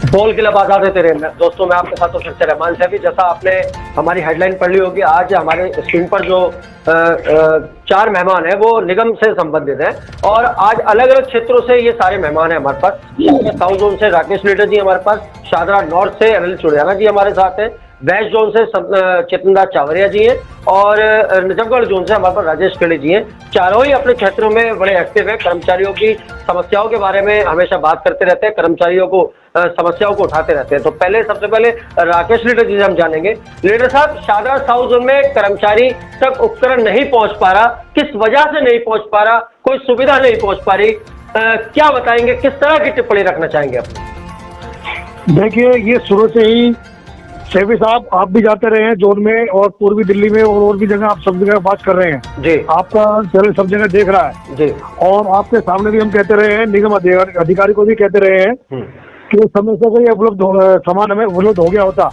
बोल के लब आजाद है तेरे। दोस्तों मैं आपके साथ तो फिर से रहमान सैफी। जैसा आपने हमारी हेडलाइन पढ़ ली होगी, आज हमारे स्क्रीन पर जो चार मेहमान हैं वो निगम से संबंधित हैं और आज अलग अलग क्षेत्रों से ये सारे मेहमान हैं हमारे पास। साउथ जोन से राकेश लीडर जी हमारे पास, शाहदरा नॉर्थ से अनिल चुड़ियाना जी हमारे साथ हैं, वेस्ट जोन से चेतनदास चावरिया जी हैं और नजफगढ़ जोन से हमारे पास राजेश खेड़े जी हैं। चारों ही अपने क्षेत्रों में बड़े एक्टिव हैं, कर्मचारियों की समस्याओं के बारे में हमेशा बात करते रहते हैं, कर्मचारियों को समस्याओं को उठाते रहते हैं। तो सबसे पहले राकेश लीडर जी से हम जानेंगे। लीडर साहब, शाहदरा साउथ जोन में कर्मचारी तक उपकरण नहीं पहुंच पा रहा, किस वजह से नहीं पहुंच पा रहा, कोई सुविधा नहीं पहुंच पा रही, क्या बताएंगे, किस तरह की टिप्पणी रखना चाहेंगे अपनी? देखिए, ये शुरू से ही सैफी साहब, आप भी जाते रहे हैं जोन में और पूर्वी दिल्ली में और भी जगह, आप सब जगह बात कर रहे हैं जी। आपका चैनल सब जगह देख रहा है जी। और आपके सामने भी हम कहते रहे हैं, निगम अधिकारी को भी कहते रहे हैं कि समय से कोई सामान हमें उपलब्ध हो गया होता।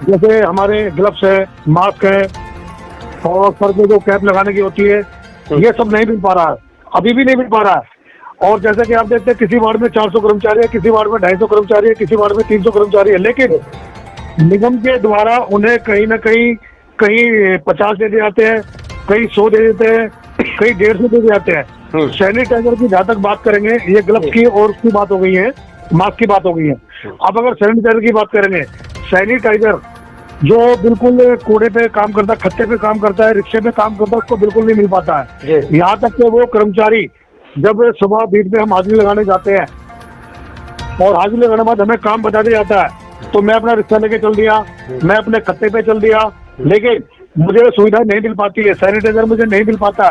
जैसे हमारे ग्लव्स है, मास्क है और सर पे जो कैप लगाने की होती है, ये सब नहीं मिल पा रहा है, अभी भी नहीं मिल पा रहा है। और जैसे कि आप देखते हैं, किसी वार्ड में 400 कर्मचारी है, किसी वार्ड में 250 कर्मचारी है, किसी वार्ड में 300 कर्मचारी है, लेकिन निगम के द्वारा उन्हें कहीं ना कहीं 50 दे दिए जाते हैं, कहीं 100 दे देते हैं, कहीं 150 दे दिए जाते हैं। सैनिटाइजर की जहाँ तक बात करेंगे, ये ग्लव्स की और उसकी बात हो गई है, मास्क की बात हो गई है। अब अगर सैनिटाइजर की बात करेंगे, सैनिटाइजर जो बिल्कुल कूड़े पे काम करता है, खत्ते पे काम करता है, रिक्शे पे काम करता है, उसको बिल्कुल नहीं मिल पाता है। यहाँ तक कि वो कर्मचारी जब सुबह बीच में हम हाजिरी लगाने जाते हैं और हाजिरी लगाने के बाद हमें काम बता दिया जाता है, तो मैं अपना रिक्शा लेके चल दिया, मैं अपने खत्ते पे चल दिया, लेकिन मुझे सुविधा नहीं मिल पाती है, सैनिटाइजर मुझे नहीं मिल पाता,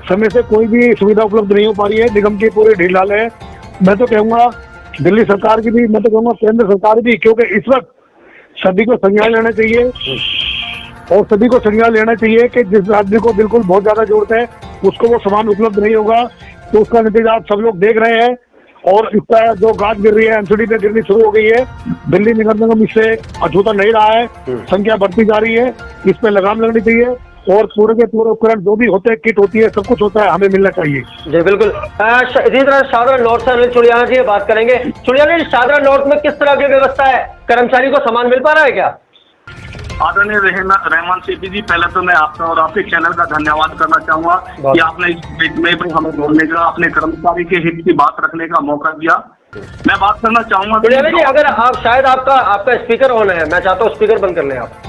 समय से कोई भी सुविधा उपलब्ध नहीं हो पा रही है। निगम की पूरी ढील ढाल है। मैं तो कहूँगा दिल्ली सरकार की भी, मैं तो कहूँगा केंद्र सरकार भी, क्योंकि इस वक्त सभी को संज्ञान लेना चाहिए और सभी को संज्ञान लेना चाहिए कि जिस आदमी को बिल्कुल बहुत ज्यादा जरूरत है उसको वो सामान उपलब्ध नहीं होगा, तो उसका नतीजा आप सब लोग देख रहे हैं। और इसका जो गाज गिर रही है, एमसीडी पे गिरनी शुरू हो गई है। दिल्ली निगम निगम इससे अछूता नहीं रहा है, संख्या बढ़ती जा रही है, इस पे लगाम लगनी चाहिए और पूरे के पूरे उपकरण जो भी होते हैं, किट होती है, सब कुछ होता है, हमें मिलना चाहिए। जी बिल्कुल। इसी तरह शाहदरा नॉर्थ से अनिल चुड़ियाना जी बात करेंगे। चुड़ियाना जी, शाहदरा नॉर्थ में किस तरह की व्यवस्था है, कर्मचारी को सामान मिल पा रहा है क्या? आदरणीय रहमान सैफी जी, पहले तो मैं आपका और आपके चैनल का धन्यवाद करना चाहूंगा कि आपने इस मीट में भी हमें बोलने का, अपने कर्मचारी के हित की बात रखने का मौका दिया। मैं बात करना चाहूंगा जी, अगर आप शायद आपका स्पीकर ऑन है, मैं चाहता हूँ स्पीकर बंद कर लें आप।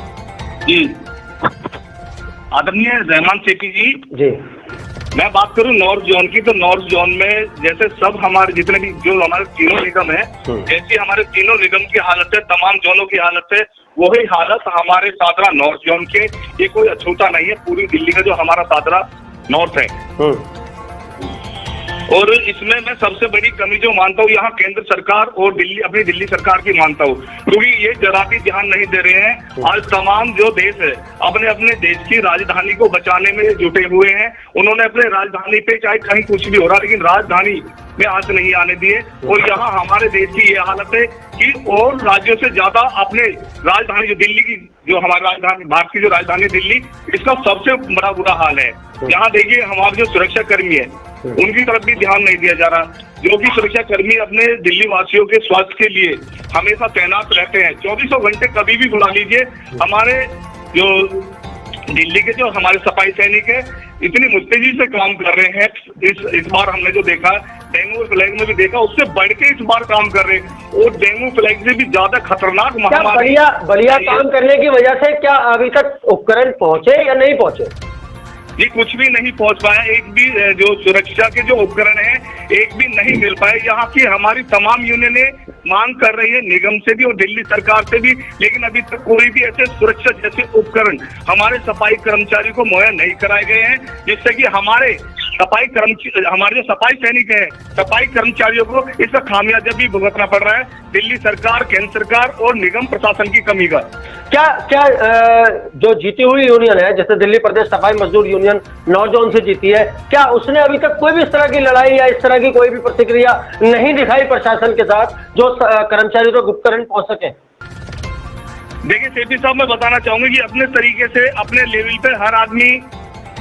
जी आदरणीय रहमान सैफी जी, मैं बात करूं नॉर्थ जोन की, तो नॉर्थ जोन में जैसे सब हमारे जितने भी जो हमारे तीनों निगम है, जैसी हमारे तीनों निगम की हालत है, तमाम जोनों की हालत है, वही हालत हमारे शाहदरा नॉर्थ जोन के। ये कोई अछूता नहीं है, पूरी दिल्ली का जो हमारा शाहदरा नॉर्थ है। और इसमें मैं सबसे बड़ी कमी जो मानता हूँ, यहाँ केंद्र सरकार और अपनी दिल्ली सरकार की मानता हूँ, क्योंकि ये जरा भी ध्यान नहीं दे रहे हैं। आज तमाम जो देश है अपने अपने देश की राजधानी को बचाने में जुटे हुए हैं। उन्होंने अपने राजधानी पे चाहे कहीं कुछ भी हो रहा, लेकिन राजधानी में आंच नहीं आने दिए। और यहाँ हमारे देश की ये हालत है कि और राज्यों से ज्यादा अपने राजधानी जो दिल्ली की, जो हमारी राजधानी, भारत की जो राजधानी दिल्ली, इसका सबसे बड़ा बुरा हाल है। यहाँ देखिए, हमारे जो सुरक्षा कर्मी है उनकी तरफ भी ध्यान नहीं दिया जा रहा, जो कि सुरक्षा कर्मी अपने दिल्ली वासियों के स्वास्थ्य के लिए हमेशा तैनात रहते हैं। 24 घंटे कभी भी बुला लीजिए। हमारे जो दिल्ली के जो हमारे सफाई सैनिक है, इतनी मुस्तैदी से काम कर रहे हैं। इस बार हमने जो देखा, डेंगू फ्लैग में भी देखा, उससे बढ़ के इस बार काम कर रहे हैं। और डेंगू फ्लैग से भी ज्यादा खतरनाक महामारी, बढ़िया काम करने की वजह से क्या अभी तक उपकरण पहुंचे या नहीं पहुंचे? ये कुछ भी नहीं पहुंच पाया। एक भी जो सुरक्षा के जो उपकरण है, एक भी नहीं मिल पाए। यहाँ की हमारी तमाम यूनियनें मांग कर रही है, निगम से भी और दिल्ली सरकार से भी, लेकिन अभी तक कोई भी ऐसे सुरक्षा जैसे उपकरण हमारे सफाई कर्मचारी को मुहैया नहीं कराए गए हैं, जिससे कि हमारे जो सफाई सैनिक है, सफाई कर्मचारियों को इसका खामियाजा भी भुगतना पड़ रहा है, दिल्ली सरकार, केंद्र सरकार और निगम प्रशासन की कमी का। क्या जो जीती हुई यूनियन है, जैसे दिल्ली प्रदेश सफाई मजदूर यूनियन नॉर्थ जोन से जीती है, क्या उसने अभी तक कोई भी इस तरह की लड़ाई या इस तरह की कोई भी प्रतिक्रिया नहीं दिखाई प्रशासन के साथ, जो कर्मचारियों तक उपकरण पहुंच सके? देखिए सैफी साहब, मैं बताना चाहूंगा कि अपने तरीके से, अपने लेवल पे हर आदमी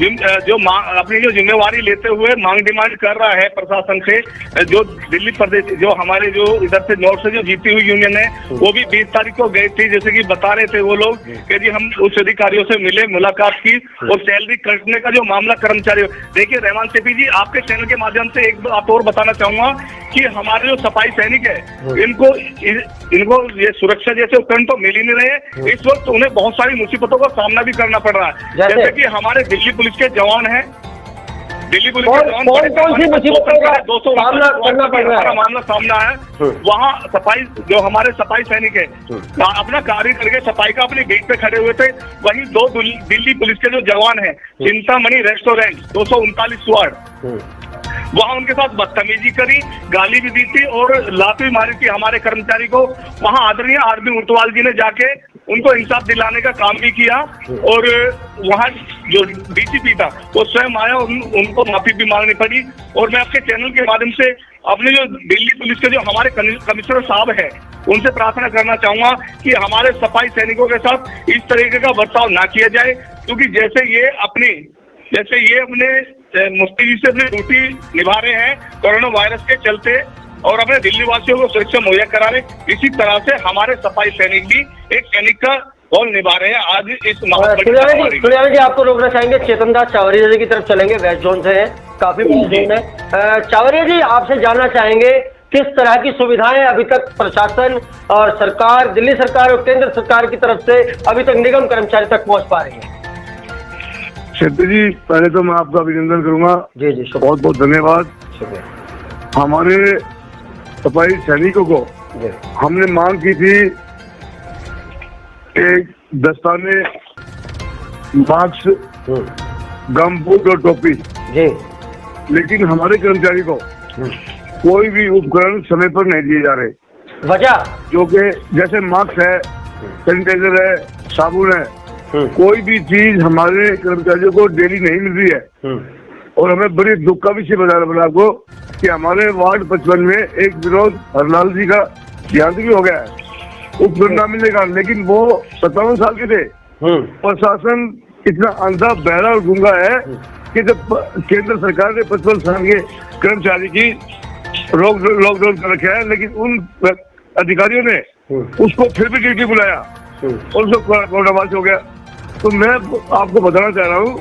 जो अपनी जो जिम्मेवारी लेते हुए मांग डिमांड कर रहा है प्रशासन से, जो दिल्ली प्रदेश जो हमारे जो इधर से नॉर्थ से जो जीती हुई यूनियन है वो भी 20 तारीख को गई थी, जैसे कि बता रहे थे वो लोग कि जी हम उच्च अधिकारियों से मिले, मुलाकात की और सैलरी कटने का जो मामला कर्मचारियों, देखिए रहमान सेफी जी आपके चैनल के माध्यम से एक बात और बताना चाहूंगा कि हमारे जो सफाई सैनिक है इनको ये सुरक्षा जैसे उपकरण तो मिल ही नहीं रहे, इस वक्त उन्हें बहुत सारी मुसीबतों का सामना भी करना पड़ रहा है। जैसे कि हमारे दिल्ली पुलिस के जवान हैं, दिल्ली पुलिस के जवान कौन सी मुसीबतों का सामना करना पड़ रहा है, मामला सामना है। वहाँ सफाई जो हमारे सफाई सैनिक है अपना कार्य करके सफाई का अपनी बीट पे खड़े हुए थे, वहीं 2 दिल्ली पुलिस के जो जवान है चिंतामणि रेस्टोरेंट 239 वार्ड, वहाँ उनके साथ बदतमीजी करी, गाली भी दी थी और लात भी मारी थी हमारे कर्मचारी को। वहाँ आदरणीय आरबी उटवाल जी ने जाके उनको इंसाफ दिलाने का काम भी किया और वहाँ जो डीसीपी था वो स्वयं आया, उनको माफी भी मांगनी पड़ी। और मैं आपके चैनल के माध्यम से अपने जो दिल्ली पुलिस के जो हमारे कमिश्नर साहब है उनसे प्रार्थना करना चाहूंगा कि हमारे सफाई सैनिकों के साथ इस तरीके का बर्ताव ना किया जाए, क्योंकि जैसे ये अपने मुफ्ती जी से अपनी ड्यूटी निभा रहे हैं कोरोना वायरस के चलते और अपने दिल्ली वासियों को सुरक्षा मुहैया करा रहे, इसी तरह से हमारे सफाई सैनिक भी एक सैनिक का रोल निभा रहे हैं। आज इस सुनिया जी आपको रोकना चाहेंगे, चेतन दास चावरिया जी की तरफ चलेंगे, वेस्ट जोन से है, काफी बड़ा जोन है। चावरिया जी आपसे जानना चाहेंगे किस तरह की सुविधाएं अभी तक प्रशासन और सरकार, दिल्ली सरकार और केंद्र सरकार की तरफ से अभी तक निगम कर्मचारी तक पहुंच पा रही है? क्षेत्र जी पहले तो मैं आपका अभिनंदन करूंगा, जी जी बहुत बहुत धन्यवाद। हमारे सफाई सैनिकों को हमने मांग की थी एक दस्ताने, मास्क, गम बूट और टोपी जी, लेकिन हमारे कर्मचारी को कोई भी उपकरण समय पर नहीं दिए जा रहे। वजह जो कि जैसे मास्क है, सैनिटाइजर है, साबुन है, कोई भी चीज हमारे कर्मचारियों को डेली नहीं मिल रही है। और हमें बड़ी दुख का विषय बता रहा आपको कि हमारे वार्ड 55 में एक विरोध हरलाल जी का देहांत भी हो गया है उपकरण ना मिलने का, लेकिन वो 57 साल के थे। प्रशासन इतना अंधा, बहरा और गूंगा है कि जब केंद्र सरकार ने 55 साल के कर्मचारी की लॉकडाउन कर रखा है, लेकिन उन अधिकारियों ने उसको फिर भी ड्यूटी बुलाया और उसको कोरोना वायरस हो गया। तो मैं आपको बताना चाह रहा हूँ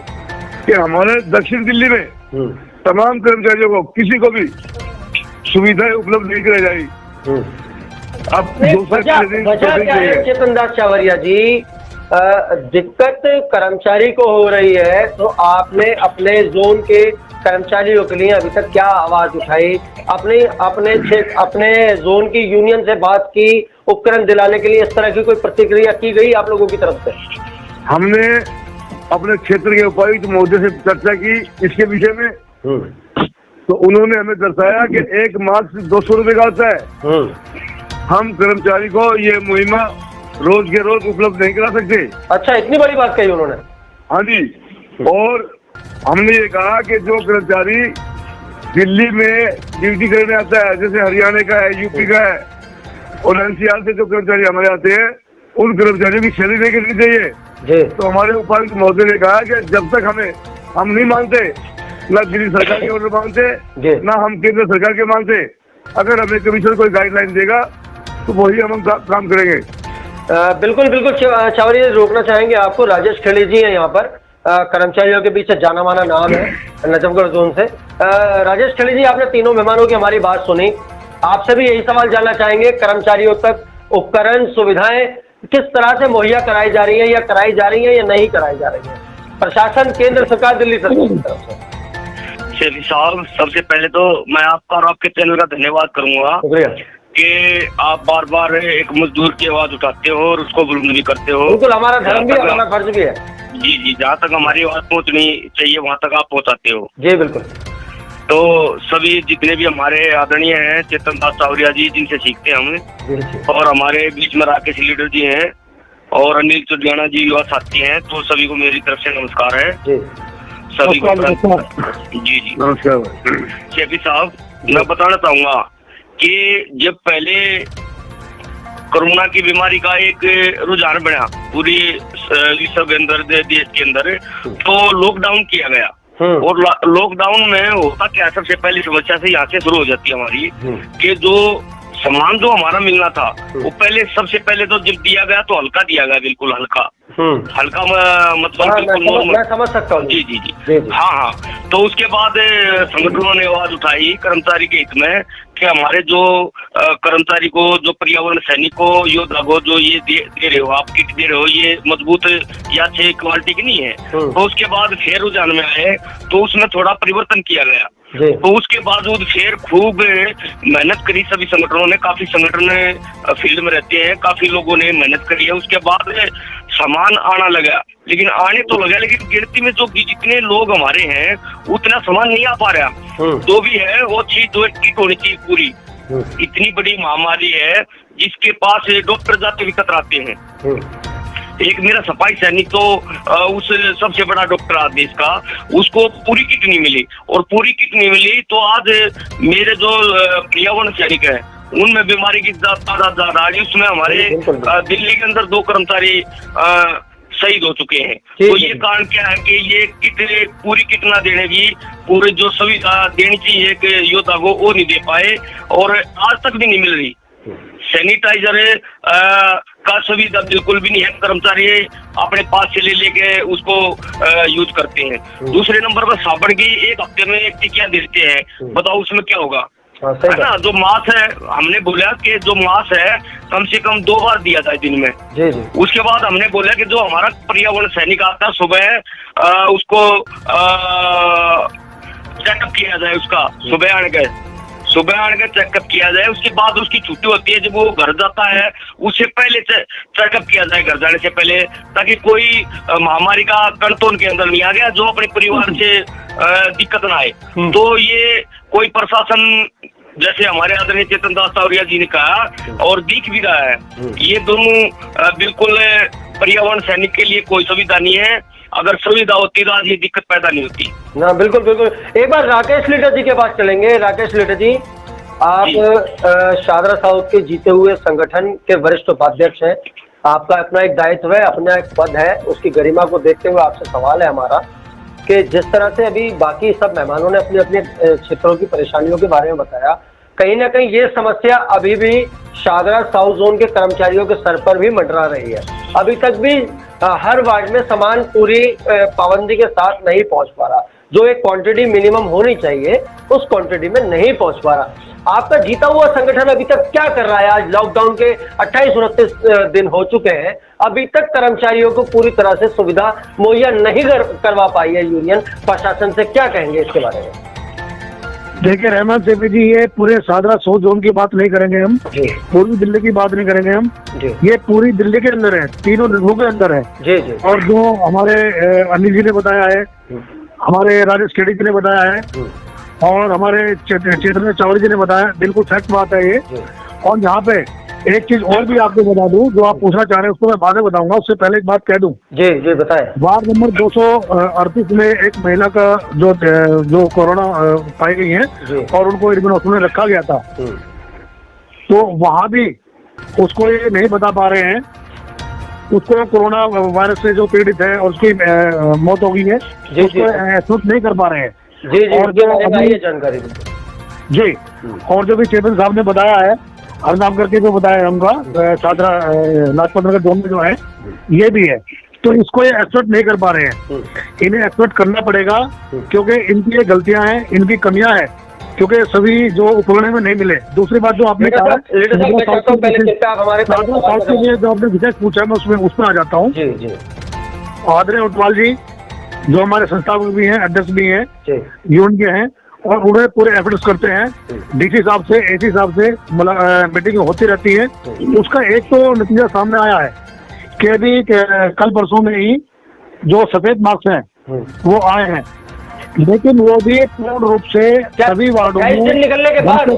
कि हमारे दक्षिण दिल्ली में तमाम कर्मचारियों को किसी को भी सुविधाएं उपलब्ध नहीं कराई जाएगी। अब वजह क्या है चेतन दास चावरिया जी? दिक्कत कर्मचारी को हो रही है, तो आपने अपने जोन के कर्मचारियों के लिए अभी तक क्या आवाज उठाई? अपने जोन की यूनियन से बात की, उपकरण दिलाने के लिए इस तरह की कोई प्रतिक्रिया की गई आप लोगों की तरफ से? हमने अपने क्षेत्र के उपायुक्त महोदय से चर्चा की इसके विषय में, तो उन्होंने हमें दर्शाया कि एक मास्क 200 रुपए का आता है। हम कर्मचारी को ये मुहिमा रोज के रोज उपलब्ध नहीं करा सकते। अच्छा, इतनी बड़ी बात कही उन्होंने? हाँ जी। और हमने ये कहा कि जो कर्मचारी दिल्ली में ड्यूटी करने आता है, जैसे हरियाणा का है, यूपी का है और एनसीआर से जो कर्मचारी हमारे आते हैं, उन कर्मचारियों की सैलरी नहीं करनी चाहिए। तो हमारे उपायुक्त महोदय ने कहा कि जब तक हम नहीं मानते, ना दिल्ली सरकार के ऑर्डर मानते, ना हम केंद्र सरकार के मानते, अगर हमें कमिश्नर कोई गाइडलाइन देगा तो वही हम काम करेंगे। बिल्कुल बिल्कुल चावरिया रोकना चाहेंगे आपको। राजेश खेड़ी जी हैं यहाँ पर, कर्मचारियों के बीच जाना माना नाम है नजफगढ़ जोन से। राजेश खेड़ी जी, आपने तीनों मेहमानों की हमारी बात सुनी, आपसे भी यही सवाल जानना चाहेंगे, कर्मचारियों तक उपकरण सुविधाएं किस तरह से मुहैया कराई जा रही है, या कराई जा रही है या नहीं कराई जा रही है प्रशासन, केंद्र सरकार, दिल्ली सरकार की तरफ से? शेफी साहब, सबसे पहले तो मैं आपका और आपके चैनल का धन्यवाद करूंगा कि आप बार बार एक मजदूर की आवाज उठाते हो और उसको बुलंद भी करते हो। बिल्कुल, हमारा धर्म भी है, हमारा फर्ज भी है। जी जी, जहाँ तक हमारी आवाज पहुँचनी चाहिए वहाँ तक आप पहुँचाते हो। जी बिल्कुल। तो सभी जितने भी हमारे आदरणीय हैं, चेतन दास चावरिया जी जिनसे सीखते हैं हम, और हमारे बीच में राकेश लीडर जी हैं और अनिल चुडियाना जी युवा साथी हैं, तो सभी को मेरी तरफ से नमस्कार है। सभी को जी जी नमस्कार। शेफी साहब, मैं बताना चाहूंगा कि जब पहले कोरोना की बीमारी का एक रुझान बना पूरी विश्व के अंदर, देश के अंदर, तो लॉकडाउन किया गया। और लॉकडाउन में होता क्या, सबसे पहली समस्या से यहाँ से शुरू हो जाती है हमारी, कि जो सामान जो हमारा मिलना था वो पहले, सबसे पहले तो जब दिया गया तो हल्का दिया गया, बिल्कुल हल्का, हल्का मतलब बिल्कुल नॉर्मल। मैं समझ सकता हूँ। जी जी जी, हाँ। तो उसके बाद संगठनों ने आवाज उठाई कर्मचारी के हित में कि हमारे जो कर्मचारी को, जो पर्यावरण सैनिक को, योद्धा को जो ये दे रहे हो, आप किट दे रहे हो, ये मजबूत या अच्छे क्वालिटी की नहीं है। तो उसके बाद फिर रुझान में आए तो उसमें थोड़ा परिवर्तन किया गया। तो उसके बावजूद फिर खूब मेहनत करी सभी संगठनों ने, काफी संगठन फील्ड में रहते हैं, काफी लोगों ने मेहनत करी है। उसके बाद सामान आना लगा, लेकिन आने तो लगा, लेकिन गिनती में जो जितने लोग हमारे हैं उतना सामान नहीं आ पा रहा। जो भी है वो चीज जो किट होनी चाहिए पूरी। इतनी बड़ी महामारी है जिसके पास डॉक्टर जाते भी कतराते हैं। एक मेरा सफाई सैनिक तो उस सबसे बड़ा डॉक्टर आज देश का, उसको पूरी किट नहीं मिली, और पूरी किट नहीं मिली तो आज मेरे जो पर्यावरण सैनिक है उनमें बीमारी की तादाद ज्यादा आ रही। उसमें हमारे दिल्ली के अंदर 2 कर्मचारी शहीद हो चुके हैं। तो ये कारण क्या है कि ये किट, पूरी किट ना देने की, पूरी जो सुविधा देनी चाहिए एक योद्धा को, वो नहीं दे पाए, और आज तक भी नहीं मिल रही। सैनिटाइजर का सुविधा बिल्कुल भी नहीं है, कर्मचारी अपने पास से ले लेके उसको यूज करते हैं। दूसरे नंबर पर साबुन की 1 हफ्ते में 1 टिकिया देते हैं, बताओ उसमें क्या होगा, है ना। जो मास्क है, हमने बोला कि जो मास्क है कम से कम 2 बार दिया जाए दिन में। उसके बाद हमने बोला कि जो हमारा पर्यावरण सैनिक आता है सुबह, उसको चेकअप किया जाए, उसका सुबह आने का चेकअप किया जाए। उसके बाद उसकी छुट्टी होती है, जब वो घर जाता है उससे पहले चेकअप किया जाए, घर जाने से पहले, ताकि कोई महामारी का कण तो उनके अंदर नहीं आ गया, जो अपने परिवार से दिक्कत ना आए। तो ये कोई प्रशासन, जैसे हमारे आदरणीय चेतन दास सावरिया जी ने कहा, और दिख भी रहा है, ये दोनों बिल्कुल पर्यावरण सैनिक के लिए कोई सुविधा नहीं है। अगर सुविधा होती तो आज ये दिक्कत पैदा नहीं होती ना। बिल्कुल बिल्कुल। एक बार राकेश लीटर जी के पास चलेंगे। राकेश लीटर जी, आप शादरा साउथ के जीते हुए संगठन के वरिष्ठ उपाध्यक्ष हैं, आपका अपना एक दायित्व है, अपना एक पद है, उसकी गरिमा को देखते हुए आपसे सवाल है हमारा कि जिस तरह से अभी बाकी सब मेहमानों ने अपने अपने क्षेत्रों की परेशानियों के बारे में बताया, कहीं ना कहीं ये समस्या अभी भी शादरा साउथ जोन के कर्मचारियों के सर पर भी मंडरा रही है। अभी तक भी हर वार्ड में सामान पूरी पाबंदी के साथ नहीं पहुंच पा रहा, जो एक क्वांटिटी मिनिमम होनी चाहिए उस क्वांटिटी में नहीं पहुंच पा रहा। आपका जीता हुआ संगठन अभी तक क्या कर रहा है? आज लॉकडाउन के 28-29 दिन हो चुके हैं, अभी तक कर्मचारियों को पूरी तरह से सुविधा मुहैया नहीं करवा पाई है यूनियन। प्रशासन से क्या कहेंगे इसके बारे में? देखिए रहमान सेफी जी, ये पूरे शादरा साउथ जोन की बात नहीं करेंगे हम, पूरी दिल्ली की बात नहीं करेंगे हम, ये पूरी दिल्ली के अंदर है, तीनों जिलों के अंदर है। और जो हमारे अनिल जी ने बताया है, हमारे राजेश खेड़ी जी ने बताया है, और हमारे चेतन चावड़ी जी ने बताया, बिल्कुल फैक्ट बात है ये। और यहाँ पे एक चीज और भी आपको बता दूं, जो आप पूछना चाह रहे हैं उसको मैं बाद में बताऊंगा, उससे पहले एक बात कह दूं। जी जी बताएं। वार्ड नंबर 238 में एक महिला का जो कोरोना पाई गई है और उनको एडमिट हॉस्पिटल में रखा गया था, तो वहां भी उसको ये नहीं बता पा रहे हैं, उसको कोरोना वायरस से जो पीड़ित है और उसकी मौत हो गई है, उसको एहसूस नहीं कर पा रहे हैं। और जो अभी जानकारी जी, और जो भी चेतन साहब ने बताया है, हर नाम करके जो बताया हमका शादरा लाजपत नगर जोन में जो है, ये भी है, तो इसको ये एक्सपेक्ट नहीं कर पा रहे हैं। इन्हें एक्सपेक्ट करना पड़ेगा, क्योंकि इनकी ये गलतियां हैं, इनकी कमियां हैं, क्योंकि सभी जो उपकरण में नहीं मिले। दूसरी बात जो आपने कहा, जो आपने विशेष पूछा, मैं उसमें आ जाता हूँ। आदरणीय उटवाल जी जो हमारे संस्थापक भी हैं, अध्यक्ष भी हैं, यूनियन के हैं, और उन्हें पूरे एफर्ट्स करते हैं। डीसी साहब से, एसी साहब से मीटिंग होती रहती है। उसका एक तो नतीजा सामने आया है कि अभी कल परसों में ही जो सफेद मार्क्स हैं वो आए हैं, लेकिन वो भी पूर्ण रूप से सभी वार्डों में निकलने के बाद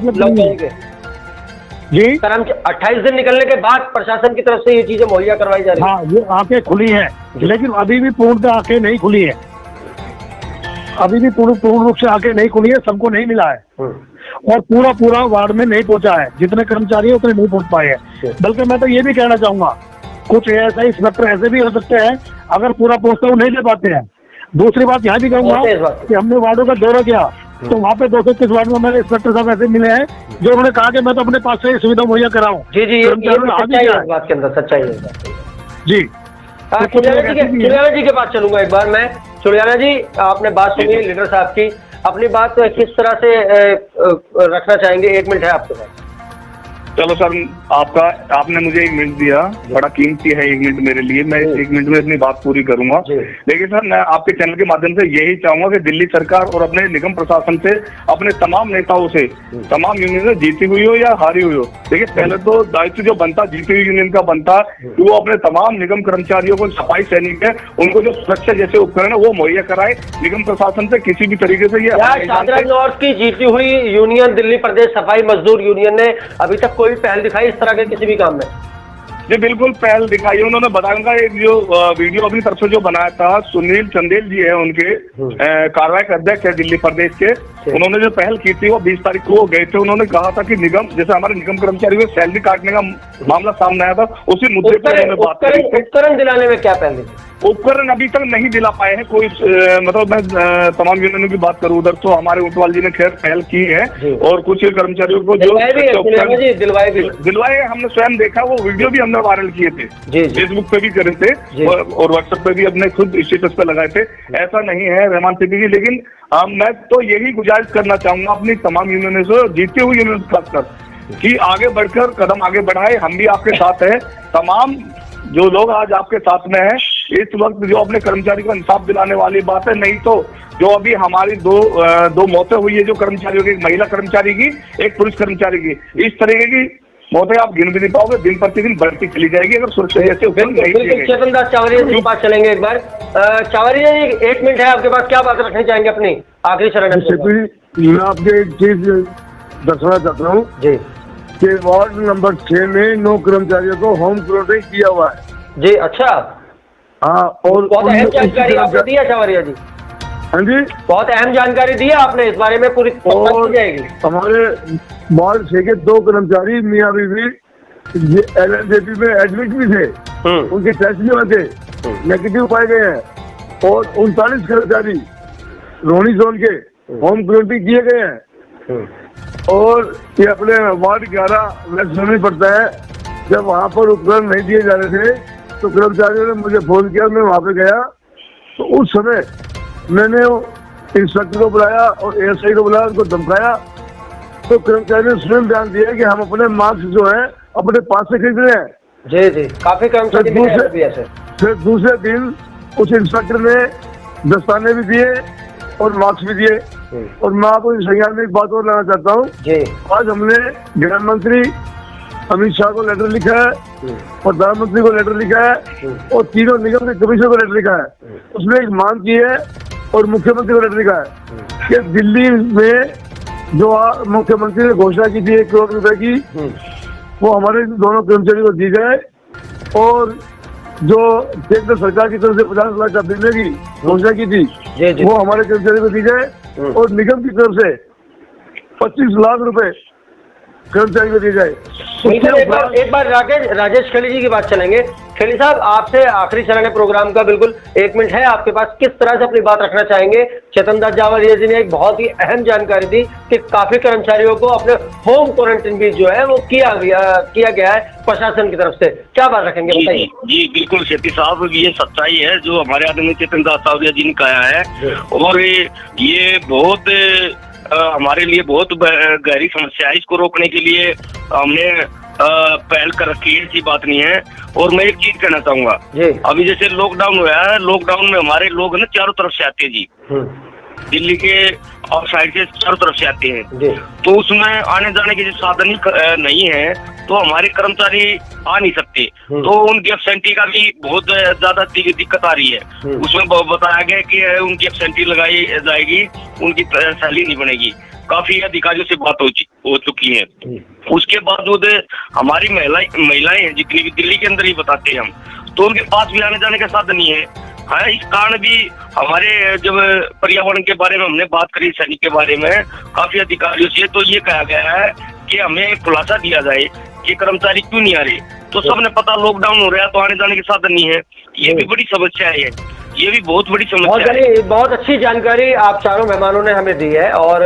जी 28 दिन निकलने के बाद प्रशासन की तरफ से ये चीजें मुहैया करवाई जा रही है। हाँ, ये आंखें खुली हैं, लेकिन अभी भी पूर्णतः आंखें नहीं खुली है, अभी भी पूर्ण रूप से आंखें नहीं खुली है, सबको नहीं मिला है, और पूरा वार्ड में नहीं पहुंचा है। जितने कर्मचारी है उतने नहीं पहुंच पाए हैं। बल्कि मैं तो ये भी कहना चाहूंगा, कुछ ऐसा इंस्पेक्टर ऐसे भी हो सकते हैं अगर पूरा पोस्ट वो नहीं दे पाते हैं। दूसरी बात यहाँ भी कहूंगा कि हमने वार्डों का दौरा किया तो वहाँ पे 230 वार्ड में मेरे इंस्पेक्टर साहब ऐसे मिले हैं जो उन्होंने कहा कि मैं तो अपने पास से सुविधा मुहैया कराऊं। जी जी, ये सच्चाई है इस बात के अंदर, सच्चाई है जी। चुड़ियाना जी के पास चलूंगा एक बार मैं। चुड़ियाना जी, आपने बात सुनी लीडर साहब की, अपनी बात किस तरह से रखना चाहेंगे? 1 मिनट है आपके पास। चलो सर, आपने मुझे 1 मिनट दिया, बड़ा कीमती है 1 मिनट मेरे लिए। मैं इस 1 मिनट में अपनी बात पूरी करूंगा। लेकिन सर, मैं आपके चैनल के माध्यम से यही चाहूंगा कि दिल्ली सरकार और अपने निगम प्रशासन से, अपने तमाम नेताओं से, तमाम यूनियन जीती हुई हो या हारी हुई हो, देखिए पहले तो दायित्व जो बनता जीती हुई यूनियन का बनता कि वो अपने तमाम निगम कर्मचारियों को, सफाई सैनिक है उनको जो सुरक्षा जैसे उपकरण है वो मुहैया कराए। निगम प्रशासन से किसी भी तरीके से ये शाहजहां नॉर्थ की जीती हुई यूनियन दिल्ली प्रदेश सफाई मजदूर यूनियन ने अभी तक कोई पहल दिखाई इस तरह के किसी भी काम में? जी बिल्कुल पहल दिखाई है उन्होंने। बताऊंगा एक जो वीडियो अपनी तरफ से जो बनाया था, सुनील चंदेल जी है उनके कार्रवाई के अध्यक्ष है दिल्ली प्रदेश के, उन्होंने जो पहल की थी वो 20 तारीख को गए थे। उन्होंने कहा था कि निगम, जैसे हमारे निगम कर्मचारियों को सैलरी काटने का मामला सामने आया था, उसी मुद्दे पर उन्होंने बात करी। उपकरण दिलाने में क्या पहल दी? उपकरण अभी तक नहीं दिला पाए हैं कोई। मतलब मैं तमाम यूनियनों की बात करूं उधर, तो हमारे ऊंटवाल जी ने खैर पहल की है और कुछ कर्मचारियों को जो दिलवाए हमने स्वयं देखा, वो वीडियो भी हमने वायरल किए थे, फेसबुक पे भी करे थे और व्हाट्सएप पे भी अपने खुद स्टेटस पे लगाए थे। ऐसा नहीं है रहमान सिद्दीकी, लेकिन मैं तो यही गुजारिश करना चाहूंगा अपनी तमाम यूनियनों से, जीते हुए यूनियन खासकर, कि आगे बढ़कर कदम आगे बढ़ाए। हम भी आपके साथ है, तमाम जो लोग आज आपके साथ में है इस वक्त, जो अपने कर्मचारी को इंसाफ दिलाने वाली बात है। नहीं तो जो अभी हमारी दो मौतें हुई है जो कर्मचारियों की, एक महिला कर्मचारी की, एक पुरुष कर्मचारी की, इस तरीके की मौतें आप गिन भी नहीं पाओगे, दिन प्रतिदिन बढ़ती चली जाएगी अगर सुरक्षा जैसे नहीं। चेतन दास चावरिया जी के पास चलेंगे एक बार। चावरिया जी, 1 मिनट है आपके पास, क्या बात रखनी चाहेंगे अपनी आखिरी चरण में? मैं आपके एक चीज दर्शाना चाहता हूँ कि वार्ड नंबर 6 में 9 कर्मचारियों को होम क्वारंटाइन किया हुआ है जी। अच्छा, हाँ, और बहुत अहम जानकारी आपने दी है चावरिया जी। हाँ जी, बहुत अहम जानकारी दी है आपने, इस बारे में पूरी जाएगी। हमारे वार्ड 6 के 2 कर्मचारी मियाँ बीवी LNJP में एडमिट भी थे, उनके टेस्ट भी हुए थे, नेगेटिव पाए गए हैं। और 39 कर्मचारी रोहिणी जोन के होम क्वारंटाइन किए गए हैं। और ये अपने वार्ड 11 वेस्ट जोन में पड़ता है। जब वहाँ पर उपकरण नहीं दिए जा रहे थे तो कर्मचारियों ने मुझे फोन किया, मैं वहाँ पे गया तो उस समय मैंने इंस्पेक्टर को बुलाया और ASI को बुलाया, उनको धमकाया। तो कर्मचारियों ने स्वयं बयान दिया कि हम अपने मास्क जो है अपने पास से खरीद रहे हैं। जी जी, काफी कर्मचारी। फिर दूसरे दिन उस इंस्पेक्टर ने दस्ताने भी दिए और मास्क भी दिए। और मैं आपको इस संज्ञान में एक बात और लाना चाहता हूँ। आज हमने गृह मंत्री अमित शाह को लेटर लिखा है, प्रधानमंत्री को लेटर लिखा है और तीनों निगम के कमिश्नर को लेटर लिखा है। उसमें एक मांग की है और मुख्यमंत्री को लेटर लिखा है कि दिल्ली में जो मुख्यमंत्री ने घोषणा की थी 1 करोड़ रुपए की, वो हमारे दोनों कर्मचारी को दी जाए। और जो केंद्र सरकार की तरफ से 50 लाख का देने की घोषणा की थी वो हमारे कर्मचारी को दी जाए। और निगम की तरफ से 25 लाख रुपए कर्मचारी को दिए जाए। एक बार राजेश खली जी की बात चलेंगे। खली साहब, आपसे आखिरी चरण है प्रोग्राम का, बिल्कुल 1 मिनट है आपके पास, किस तरह से अपनी बात रखना चाहेंगे? चेतन दास चावरिया जी ने एक बहुत ही अहम जानकारी दी कि काफी कर्मचारियों को अपने होम क्वारंटाइन भी जो है वो किया गया है प्रशासन की तरफ से, क्या बात रखेंगे बताइए? जी बिल्कुल शेट्टी साहब, ये सच्चाई है जो हमारे आदमी चेतन दास चावरिया जी ने कहा है। और ये बहुत हमारे लिए बहुत गहरी समस्या है। इसको रोकने के लिए हमने पहल कर रखी है, ऐसी बात नहीं है। और मैं एक चीज कहना चाहूंगा, अभी जैसे लॉकडाउन हुआ है, लॉकडाउन में हमारे लोग ना चारों तरफ से आते हैं जी, दिल्ली के और साइड से चारों तरफ से आते हैं, तो उसमें आने जाने के साधन नहीं है, तो हमारे कर्मचारी आ नहीं सकते, तो उनकी एब्सेंटी का भी बहुत ज्यादा दिक्कत आ रही है। उसमें बताया गया कि उनकी एब्सेंटी लगाई जाएगी, उनकी सैलरी नहीं बनेगी। काफी अधिकारियों से बात हो चुकी है। उसके बावजूद हमारी महिलाएं हैं जितनी भी दिल्ली के अंदर ही बताते हैं हम, तो उनके पास भी आने जाने का साधन नहीं है। हाँ, इस कारण भी हमारे जब पर्यावरण के बारे में हमने बात करी, सैनिक के बारे में काफी अधिकारियों से, तो ये कहा गया है कि हमें खुलासा दिया जाए कि कर्मचारी क्यों नहीं आ रहे। तो सबने पता लॉकडाउन हो रहा है तो आने जाने के साधन नहीं है, ये भी बड़ी समस्या है, ये भी बहुत बड़ी समस्या है। बहुत अच्छी जानकारी आप चारों मेहमानों ने हमें दी है और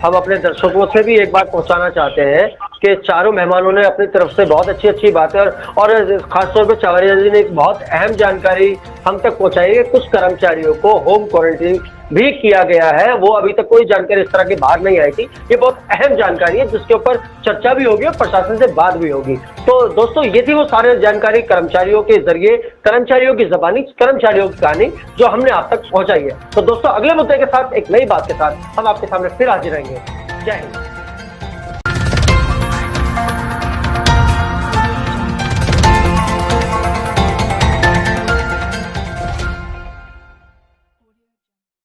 हम अपने दर्शकों से भी एक बात पहुंचाना चाहते हैं कि चारों मेहमानों ने अपनी तरफ से बहुत अच्छी अच्छी बातें और खासतौर पर चवरिया जी ने एक बहुत अहम जानकारी हम तक पहुंचाई है। कुछ कर्मचारियों को होम क्वारंटीन भी किया गया है, वो अभी तक कोई जानकारी इस तरह की बाहर नहीं आई थी। ये बहुत अहम जानकारी है जिसके ऊपर चर्चा भी होगी और प्रशासन से बात भी होगी। तो दोस्तों ये थी वो सारी जानकारी कर्मचारियों के जरिए, कर्मचारियों की जबानी, कर्मचारियों की कहानी जो हमने आप तक पहुंचाई है। तो दोस्तों अगले मुद्दे के साथ, एक नई बात के साथ हम आपके सामने फिर हाजिर रहेंगे। जय हिंद।